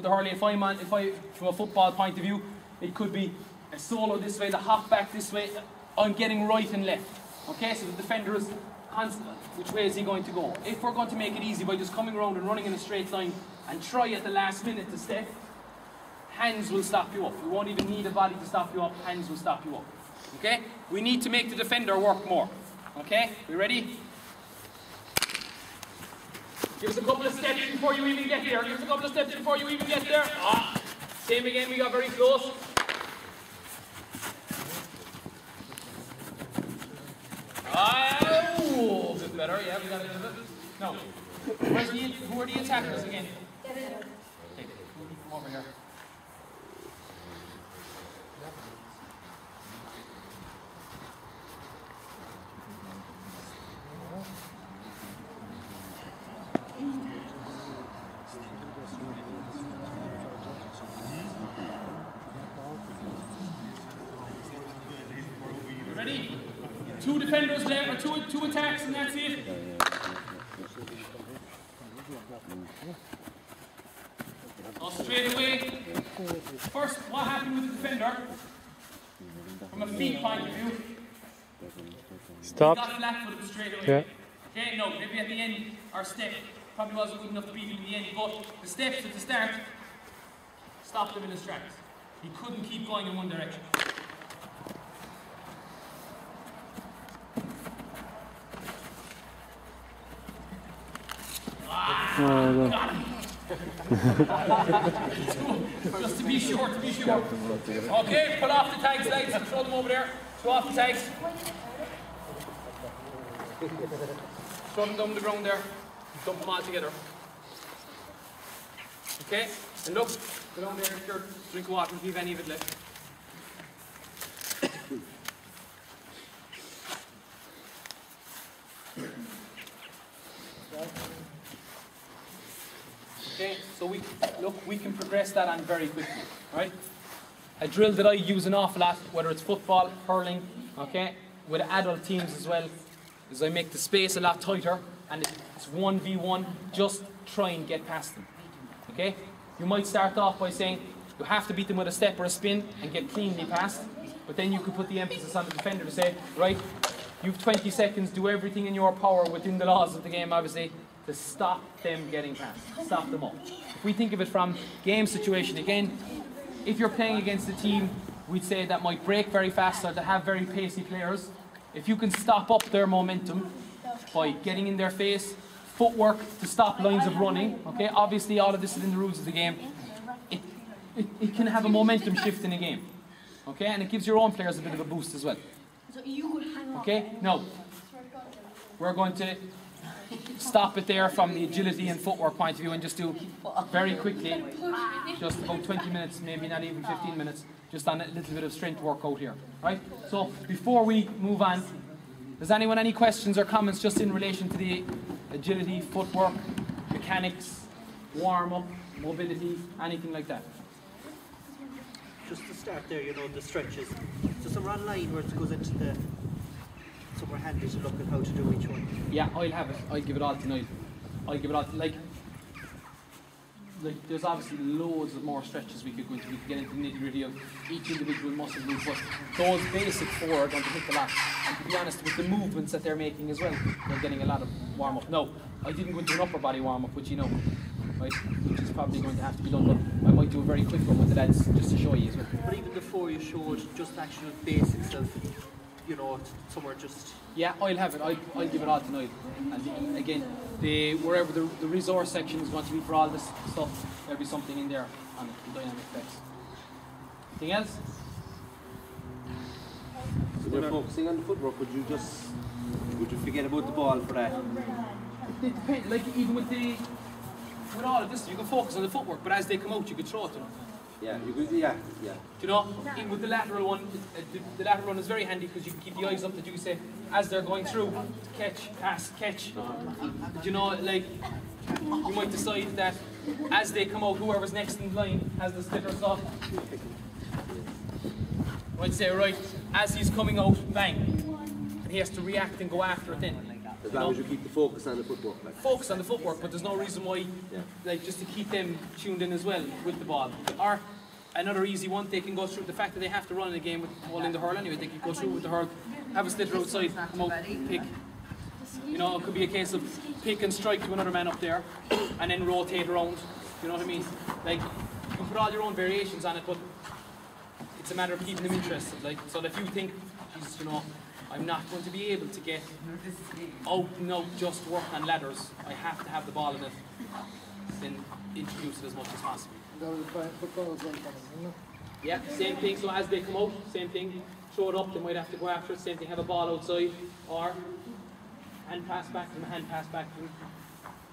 The hurley, from a football point of view, it could be a solo this way, the hop back this way. I'm getting right and left. Okay, so the defender is constant. Which way is he going to go? If we're going to make it easy by just coming around and running in a straight line and try at the last minute to step, hands will stop you up. You won't even need a body to stop you up, hands will stop you up. Okay? We need to make the defender work more. Okay? We ready? Give us a couple of steps before you even get there. Give us a couple of steps before you even get there. Same again, we got very close. Oh, a bit better, yeah, we got it a bit. No. Who are the attackers again? Okay, come over here. Ready? Two defenders left, or two attacks, and that's it. Straight away. First, what happened with the defender? From a feet point of view. Stop. He got flat-footed straight away. Yeah. Okay, no, maybe at the end, our step probably wasn't good enough to beat him in the end, but the steps at the start stopped him in his tracks. He couldn't keep going in one direction. Got him. Just to be sure, Okay, pull off the tags, legs, throw them over there. Throw off the tags. Throw them down the ground there. Dump them all together. Okay, and look, go down there, sure, drink of water if you have any of it left. Okay, so we can progress that on very quickly, right? A drill that I use an awful lot, whether it's football, hurling, okay, with adult teams as well, is I make the space a lot tighter, and it's 1v1, just try and get past them, okay? You might start off by saying you have to beat them with a step or a spin and get cleanly past, but then you could put the emphasis on the defender to say, right, you've 20 seconds, do everything in your power within the laws of the game, obviously, to stop them getting past, stop them up. If we think of it from game situation again, if you're playing against a team, we'd say that might break very fast or that have very pacey players. If you can stop up their momentum by getting in their face, footwork to stop lines of running, okay, obviously all of this is in the rules of the game, it can have a momentum shift in a game, okay, and it gives your own players a bit of a boost as well. Okay, now, we're going to stop it there from the agility and footwork point of view and just do very quickly, just about 20 minutes, maybe not even 15 minutes, just on a little bit of strength workout here, right? So before we move on, does anyone any questions or comments just in relation to the agility, footwork, mechanics, warm-up, mobility, anything like that? Just to start there, you know, the stretches. So somewhere online where it goes into the somewhere handy to look at how to do each one. Yeah, I'll have it. I'll give it all tonight. I'll give it all, like there's obviously loads of more stretches we could go into. We could get into the nitty-gritty of each individual muscle group, but those basic four are going to hit the lot. And to be honest, with the movements that they're making as well, they're getting a lot of warm-up. No, I didn't go into an upper body warm-up, which you know, right, which is probably going to have to be done, but I might do a very quick one with the lads just to show you as well. But even the four you showed, just actual basics of, you know, somewhere just... Yeah, I'll have it. I'll give it all tonight. And again, wherever the resource section is going to be for all this stuff, there'll be something in there on it, the dynamic effects. Anything else? So they're focusing on the footwork, would you forget about the ball for that? It depends. Like even with all of this, you can focus on the footwork, but as they come out, you can throw it to them. Yeah, you could, yeah. Do you know, even with the lateral one, the lateral one is very handy because you can keep the eyes up that you say, as they're going through, catch, pass, catch. But you know, like, you might decide that as they come out, whoever's next in line has the splitter stuff. You might say, right, as he's coming out, bang. And he has to react and go after it then. As long as you keep the focus on the footwork. Like. Focus on the footwork, but there's no reason why, like, just to keep them tuned in as well with the ball. Or another easy one, they can go through the fact that they have to run in a game with holding the hurl anyway. They can go through with the hurl, have a sliotar outside, come out, pick. You know, it could be a case of pick and strike to another man up there, and then rotate around. You know what I mean? Like, you can put all your own variations on it, but it's a matter of keeping them interested. Like, so if you think, Jesus, you know, I'm not going to be able to get out and out just work on ladders. I have to have the ball in it. Then introduce it as much as possible. Yeah, same thing. So as they come out, same thing. Throw it up. They might have to go after it. Same thing. Have a ball outside, or hand pass back to them, hand pass back to them.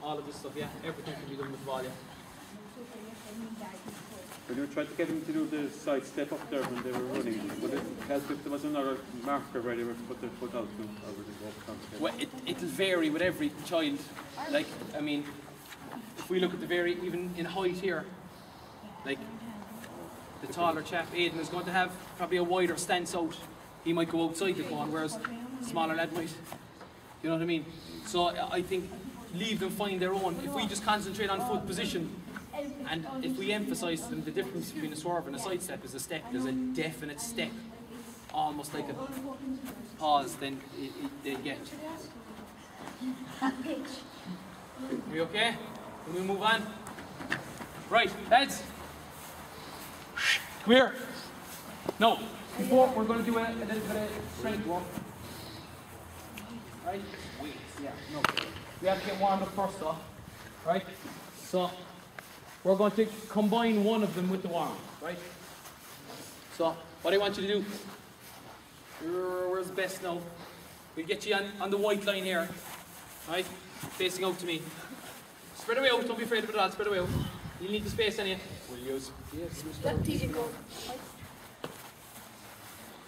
All of this stuff. Yeah, everything can be done with the ball. Yeah. When you tried to get them to do the side step up there when they were running, would it help if there was another marker where they were to put their foot out to, or would it walk down together? Well, it'll vary with every child. Like, I mean, if we look at the even in height here, like the taller chap, Aidan, is going to have probably a wider stance out. He might go outside the cone, whereas the smaller lad might. You know what I mean? So I think leave them find their own. If we just concentrate on foot position, and if we emphasise to them the difference between a swerve and a side step is a step, there's a definite step, almost like a pause, then they get. Are we okay? Can we move on? Right, lads. Come here. No, before we're going to do a little bit of strength work. Right? Wait, yeah, no. We have to get warmed up first though. Right? So, we're going to combine one of them with the warm, right? So, what I want you to do, where's the best now? We'll get you on the white line here, right? Facing out to me. Spread away out, don't be afraid of it at all, spread away out. You need the space on you. We'll use. Yes,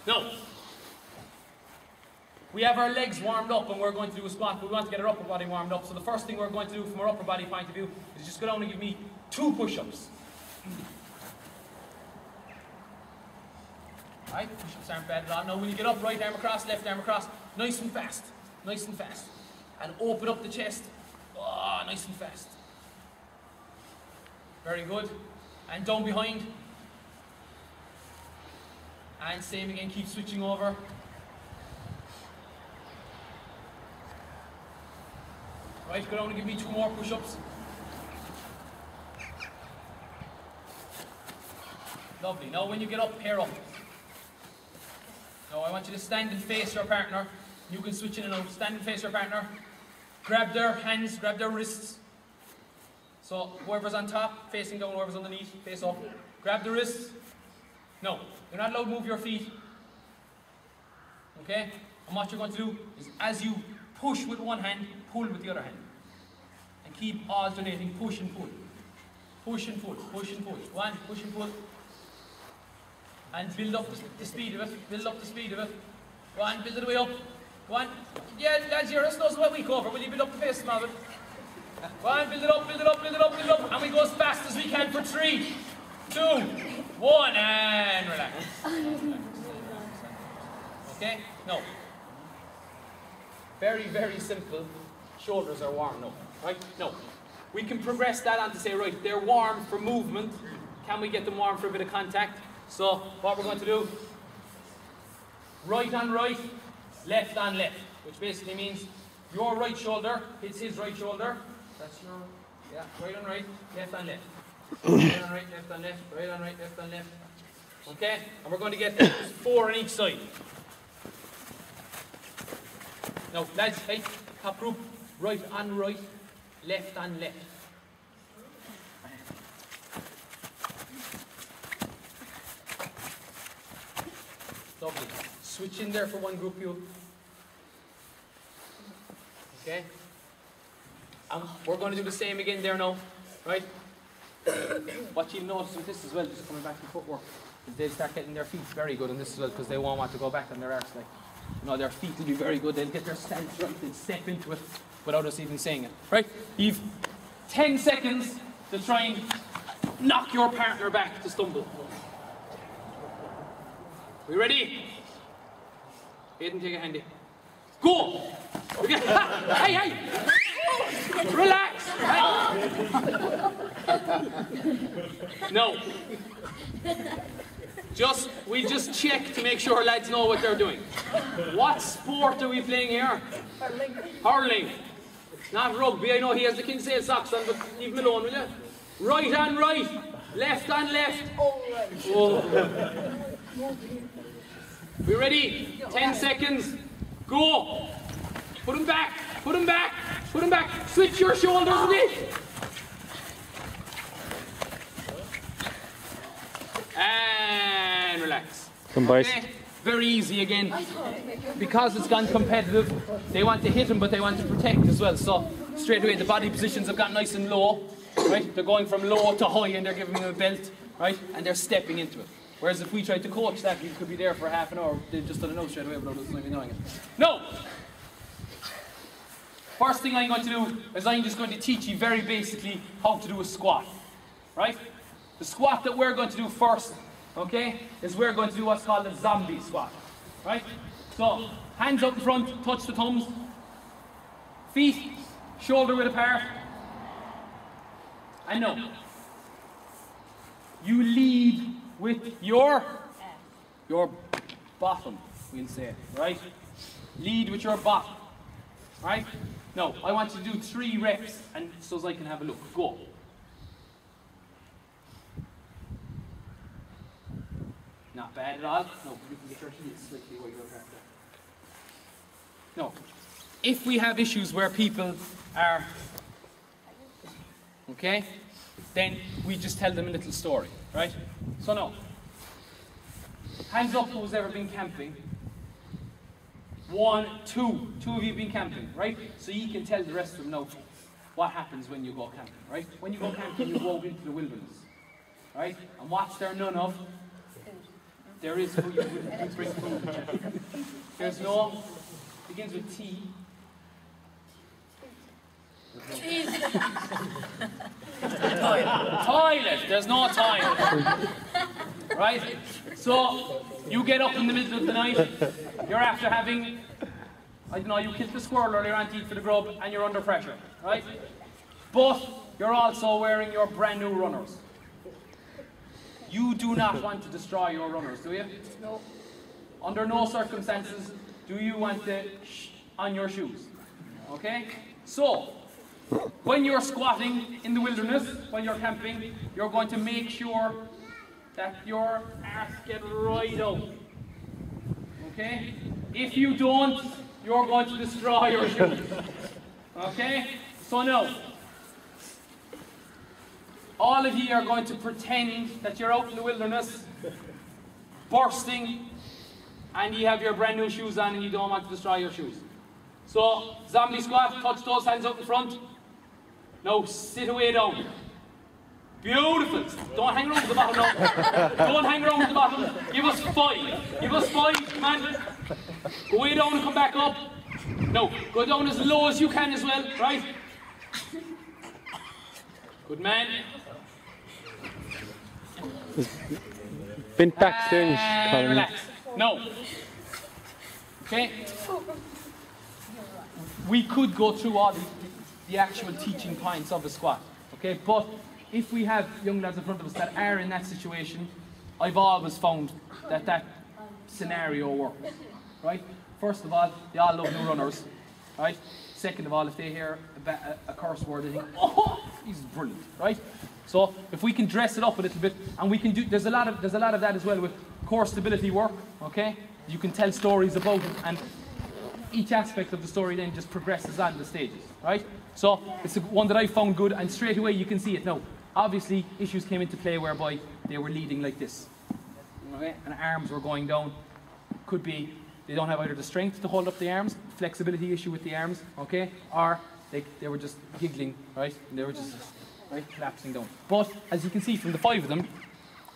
no. We have our legs warmed up and we're going to do a squat. We want to get our upper body warmed up. So the first thing we're going to do from our upper body point of view is just go down and give me 2 push-ups. Right, push-ups aren't bad at all. Now when you get up, right arm across, left arm across, nice and fast. Nice and fast. And open up the chest. Oh, nice and fast. Very good. And down behind. And same again, keep switching over. Right, go down and give me 2 more push-ups. Lovely. Now when you get up, pair up. Now I want you to stand and face your partner. You can switch in and out. Stand and face your partner. Grab their hands, grab their wrists. So whoever's on top, facing down, whoever's underneath, face up. Grab the wrists. No, you're not allowed to move your feet. Okay? And what you're going to do is as you push with one hand, pull with the other hand. And keep alternating push and pull. Push and pull, push and pull. One, push and pull. And build up the speed of it. Build up the speed of it. Go on, build it way up. Go on. Yeah, lads, your wrist knows what we cover. Will you build up the pace of it? Go on, build it up, build it up, build it up, build it up. And we go as fast as we can for 3, 2, 1, and relax. Okay? No. Very, very simple. Shoulders are warm now. Right? No. We can progress that on to say, right, they're warm for movement. Can we get them warm for a bit of contact? So, what we're going to do, right on right, left on left, which basically means your right shoulder hits his right shoulder. That's your, yeah, right on right, left on left. Right on right, left on left, right on right, left on left. Okay? And we're going to get 4 on each side. Now, lads, hey, top group, right on right, left on left. Lovely. Switch in there for one group, you. Okay? We're going to do the same again there now, right? What you'll notice with this as well, just coming back to footwork, is they'll start getting their feet very good on this as well, because they won't want to go back on their arse. Like, you know, their feet will be very good. They'll get their stance right. They'll step into it without us even saying it. Right? You've 10 seconds to try and knock your partner back to stumble. We ready? Aidan, take a handy. Go! Okay. Hey! Relax! No. We just check to make sure lads know what they're doing. What sport are we playing here? Hurling. Hurling. Not rugby. I know he has the Kinsale socks on, but leave him alone, will you? Right on right. Left on left. Oh, right. Oh. We ready? 10 seconds. Go. Put him back. Put him back. Put him back. Switch your shoulders a bit. And relax. Come, boys. Okay. Very easy again. Because it's gone competitive, they want to hit him, but they want to protect as well. So straight away, the body positions have got nice and low. Right? They're going from low to high, and they're giving him a belt. Right? And they're stepping into it. Whereas if we tried to coach that, we could be there for half an hour. They just don't know straight away without us even knowing it. No! First thing I'm going to do is I'm just going to teach you very basically how to do a squat. Right? The squat that we're going to do first, okay, is we're going to do what's called a zombie squat. Right? So, hands up in front, touch the thumbs. Feet shoulder width apart. And no. You lead with your bottom, we'll say, right? Lead with your bottom, right? No, I want you to do 3 reps, and so as I can have a look. Go. Not bad at all. No, you can get your heels slightly wider apart there. No. If we have issues where people are, okay, then we just tell them a little story, right? So no. Hands up who's ever been camping. 1, 2. 2 of you have been camping, right? So you can tell the rest of them now what happens when you go camping, right? When you go camping, you go out into the wilderness, right? And what's there none of? There is food. You bring food. There's no, begins with T. Toilet. There's no toilet. Right? So, you get up in the middle of the night, you're after having, I don't know, you killed the squirrel earlier on to eat for the grub, and you're under pressure, right? But you're also wearing your brand new runners. You do not want to destroy your runners, do you? No. Under no circumstances do you want to on your shoes. Okay? So, when you're squatting in the wilderness, when you're camping, you're going to make sure that your arse get right out. Okay? If you don't, you're going to destroy your shoes. Okay? So now, all of you are going to pretend that you're out in the wilderness, bursting, and you have your brand new shoes on and you don't want to destroy your shoes. So, zombie squat, touch those hands up in front. Now, sit away down. Beautiful. Don't hang around the bottom now. Don't hang around the bottom. Give us 5. Give us 5, come on. Go way down and come back up. No, go down as low as you can as well, right? Good man. Bent back string. And relax. No. Okay. We could go through all the actual teaching points of a squat. Okay, but if we have young lads in front of us that are in that situation, I've always found that that scenario works. Right? First of all, they all love new runners. Right? Second of all, if they hear a curse word, they think, oh, he's brilliant. Right? So if we can dress it up a little bit, and we can do, there's a lot of that as well with core stability work. Okay, you can tell stories about it, and each aspect of the story then just progresses on the stages. Right? So it's one that I found good, and straight away you can see it now. Obviously, issues came into play whereby they were leading like this, okay, and arms were going down. Could be they don't have either the strength to hold up the arms, flexibility issue with the arms, okay, or they were just giggling, right, and they were just collapsing down. But as you can see from the 5 of them,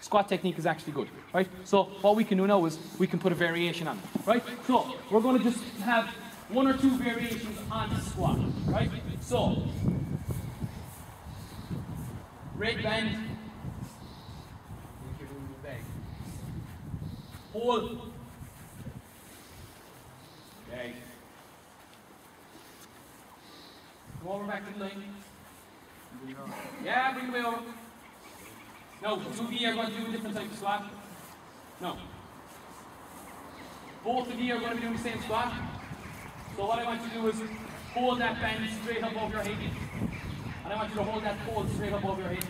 squat technique is actually good, right? So what we can do now is we can put a variation on it, right? So we're going to just have 1 or 2 variations on the squat, right? So red band, hold, okay, midline. Yeah, bring the weight over. No, 2V are going to do a different type of squat. No. Both of you are going to be doing the same squat. So what I want you to do is hold that band straight up over your head. And I want you to hold that pole straight up over your head.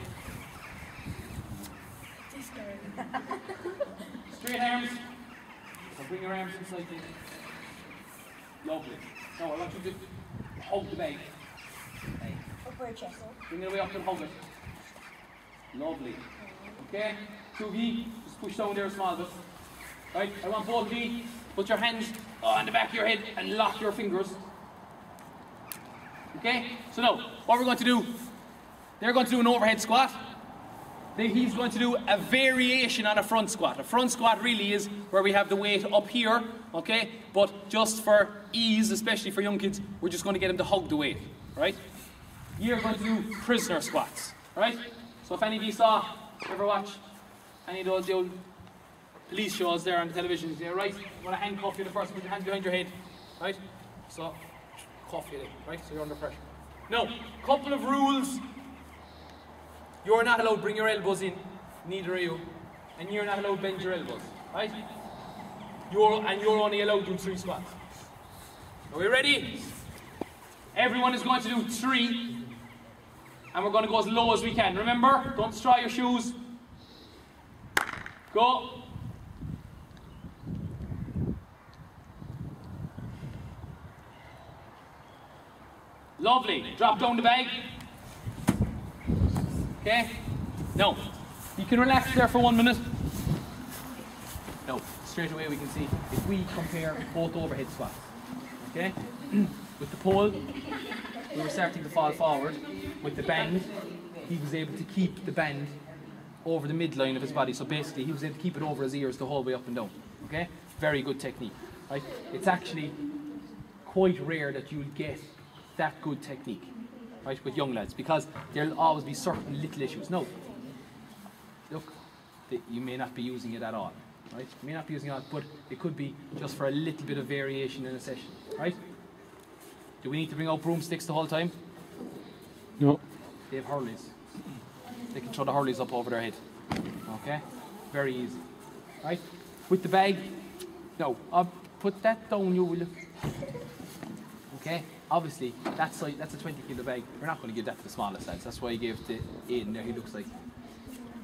Straight arms. Now bring your arms inside this. Lovely. Now I want you to hug the bag. Upper chest. Bring it away up and hug it. Lovely. Okay? 2V, just push down there a small bit. Right? I want both of you, put your hands on the back of your head and lock your fingers. Okay? So now, what we're going to do, they're going to do an overhead squat. He's going to do a variation on a front squat. A front squat really is where we have the weight up here, okay? But just for ease, especially for young kids, we're just going to get them to hug the weight, right? You're going to do prisoner squats, right? So if any of you ever watch any of those old police shows there on the television, you right? You want to handcuff you the first, put your hands behind your head, right? So, cuff you, right? So you're under pressure. Now, couple of rules. You're not allowed to bring your elbows in, neither are you. And you're not allowed to bend your elbows, right? You're only allowed to do 3 squats. Are we ready? Everyone is going to do 3. And we're going to go as low as we can. Remember, don't destroy your shoes. Go. Lovely. Drop down the bag. Okay? Now, you can relax there for 1 minute. Now, straight away we can see if we compare both overhead squats. Okay? With the pole, we were starting to fall forward. With the band, he was able to keep the band over the midline of his body. So basically, he was able to keep it over his ears the whole way up and down. Okay? Very good technique. Right? It's actually quite rare that you'll get that good technique, right, with young lads, because there'll always be certain little issues. No, look, you may not be using it at all, right? You may not be using it, but it could be just for a little bit of variation in a session, right? Do we need to bring out broomsticks the whole time? No. They have hurleys. They can throw the hurleys up over their head. Okay? Very easy. Right? With the bag, no, I'll put that down, you will. Okay? Obviously, that's a 20 kilo bag. We're not going to give that to the smallest lads. That's why I gave it to Aidan there, he looks like.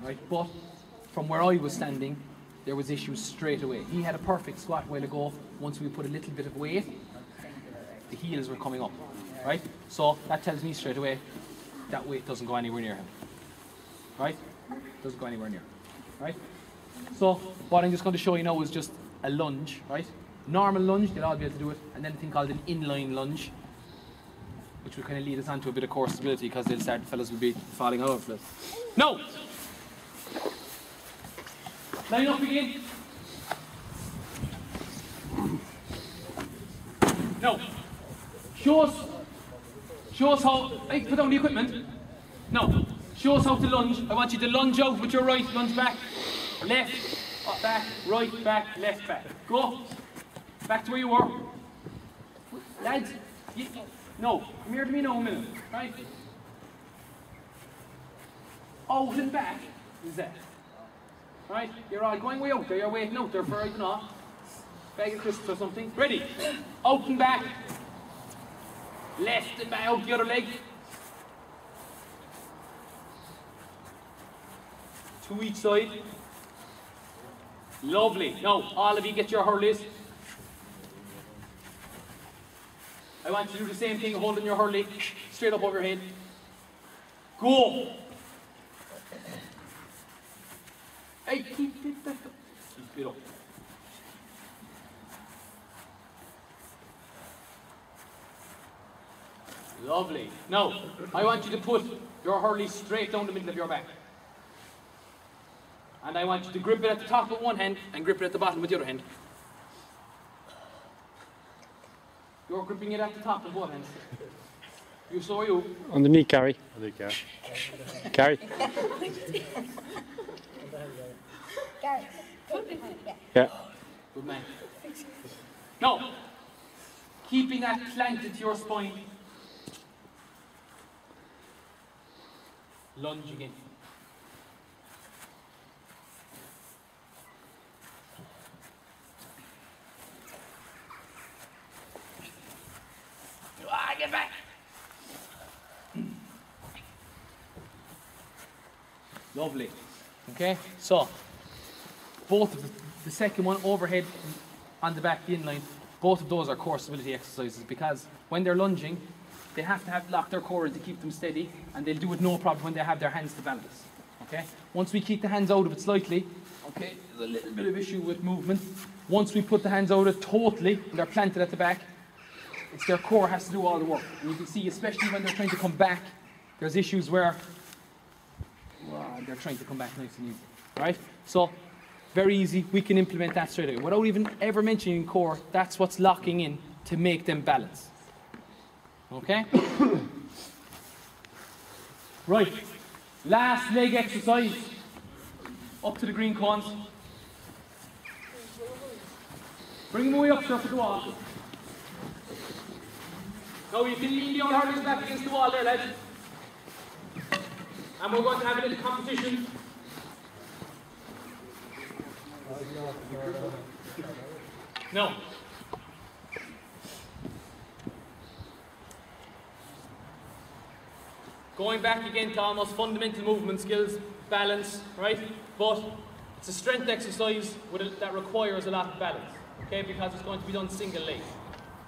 Right? But from where I was standing, there was issues straight away. He had a perfect squat a while ago. Once we put a little bit of weight, the heels were coming up. Right? So that tells me straight away that weight doesn't go anywhere near him. Right? Doesn't go anywhere near. Right? So what I'm just going to show you now is just a lunge. Right? Normal lunge, they'll all be able to do it, and then a thing called an inline lunge, which will kind of lead us on to a bit of core stability, because the fellas will be falling all over it. No! Line up again. No. Show us how, hey, put down the equipment. No. Show us how to lunge. I want you to lunge out with your right, lunge back, left, back, right, back, left, back. Go. Back to where you were. Lads, no, come here to me now a minute, right? Out and back is that. Right? You're all going way out there, you're waiting out there for, I don't know, bag of crisps or something. Ready? Out and back. Left and back, out the other leg. 2 each side. Lovely. Now, all of you get your hurleys. I want you to do the same thing, holding your hurley straight up over your head. Go! Hey, keep it up. Lovely. Now, I want you to put your hurley straight down the middle of your back. And I want you to grip it at the top with one hand and grip it at the bottom with the other hand. You're gripping it at the top with both hands. You, so are you. Underneath, Gary. Underneath, Gary. Gary. Yeah. Good man. Now, keeping that planted to your spine. lunge again. Get back. Lovely. Okay, so both of the second one, overhead on the back, the inline, both of those are core stability exercises, because when they're lunging, they have to lock their core in to keep them steady, and they'll do it no problem when they have their hands to balance. Okay, once we keep the hands out of it slightly, okay, there's a little bit of issue with movement. Once we put the hands out of it totally, and they're planted at the back, it's their core has to do all the work. And you can see, especially when they're trying to come back, there's issues where they're trying to come back nice and easy. Right? So, very easy. We can implement that straight away. Without even ever mentioning core, that's what's locking in to make them balance. Okay? Right. Last leg exercise. Up to the green cones. Bring them way up, sir, for the wall. Now you can lean the old hurdles back against the wall there, lads. And we're going to have a little competition. No. Going back again to almost fundamental movement skills, balance, right? But it's a strength exercise that requires a lot of balance, okay? Because it's going to be done single leg.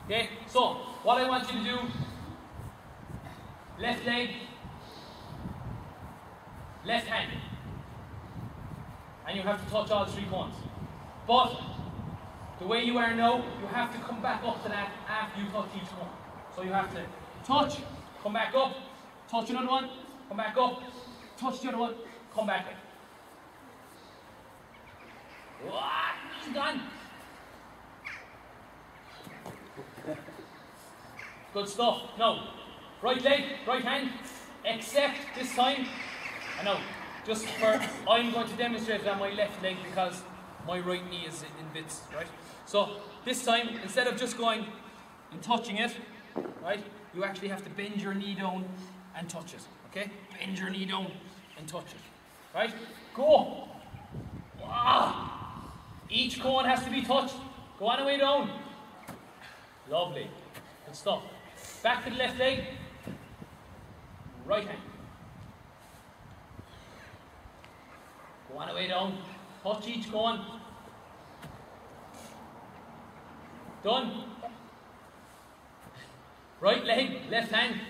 Okay, so what I want you to do, left leg, left hand, and you have to touch all 3 cones. But the way you are now, you have to come back up to that after you touch each one. So you have to touch, come back up, touch another one, come back up, touch the other one, come back up. What? It's done. Good stuff. Now, right leg, right hand, except this time, I know, just for, I'm going to demonstrate it on my left leg because my right knee is in bits, right? So, this time, instead of just going and touching it, right, you actually have to bend your knee down and touch it, okay? Bend your knee down and touch it, right? Go! Wow. Each cone has to be touched. Go on the way down. Lovely. Good stuff. Back to the left leg. Right hand. Go on the way down. Touch each cone. Done. Right leg, left hand.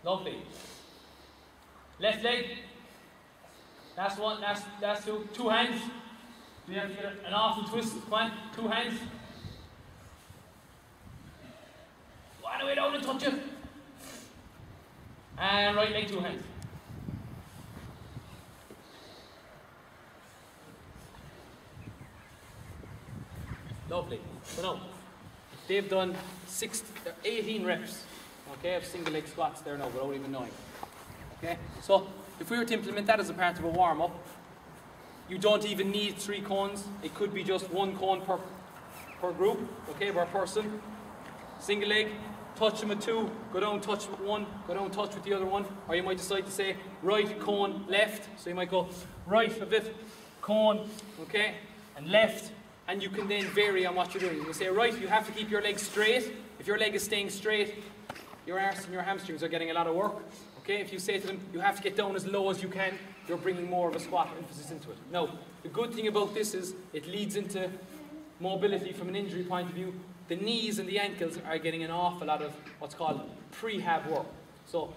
Lovely. Left leg. Last one, last two. 2 hands. We have to get an awful twist. Come on, 2 hands. Go on the way down and touch it. And right leg, 2 hands. Lovely. So now, they've done 18 reps, okay, of single leg squats there now without even knowing. Okay, so if we were to implement that as a part of a warm-up, you don't even need 3 cones. It could be just 1 cone per group, okay, per person. Single leg, touch them with 2, go down, touch with 1, go down, touch with the other one. Or you might decide to say right cone, left. So you might go right a bit, cone, okay, and left. And you can then vary on what you're doing. You can say, right, you have to keep your leg straight. If your leg is staying straight, your arse and your hamstrings are getting a lot of work. Okay, if you say to them, you have to get down as low as you can, you're bringing more of a squat emphasis into it. Now, the good thing about this is it leads into mobility from an injury point of view. The knees and the ankles are getting an awful lot of what's called prehab work. So,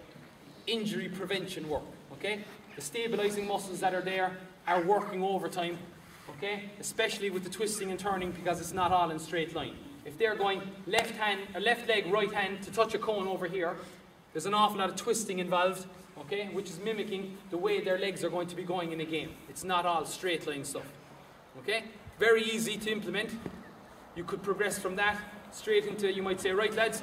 injury prevention work. Okay, the stabilizing muscles that are there are working overtime. Okay, especially with the twisting and turning, because it's not all in straight line. If they're going left leg, right hand to touch a cone over here, there's an awful lot of twisting involved, okay, which is mimicking the way their legs are going to be going in a game. It's not all straight line stuff. Okay, very easy to implement. You could progress from that straight into, you might say, right lads,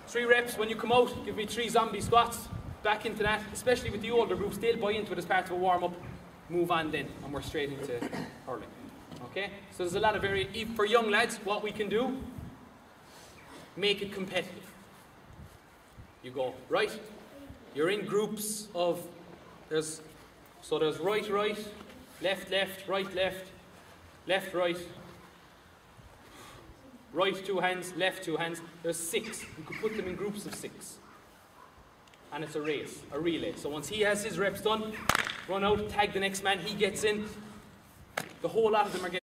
3 reps. When you come out, give me 3 zombie squats. Back into that, especially with the older groups, they'll buy into it as part of a warm-up. Move on then, and we're straight into hurling. Okay. Okay? So there's a lot of variation. For young lads, what we can do, make it competitive. You go, right? You're in groups of, there's right, right, left, left, right, left, left, right, right 2 hands, left 2 hands. There's 6. You could put them in groups of 6. And it's a race, a relay. So once he has his reps done, run out, tag the next man, he gets in. The whole lot of them are getting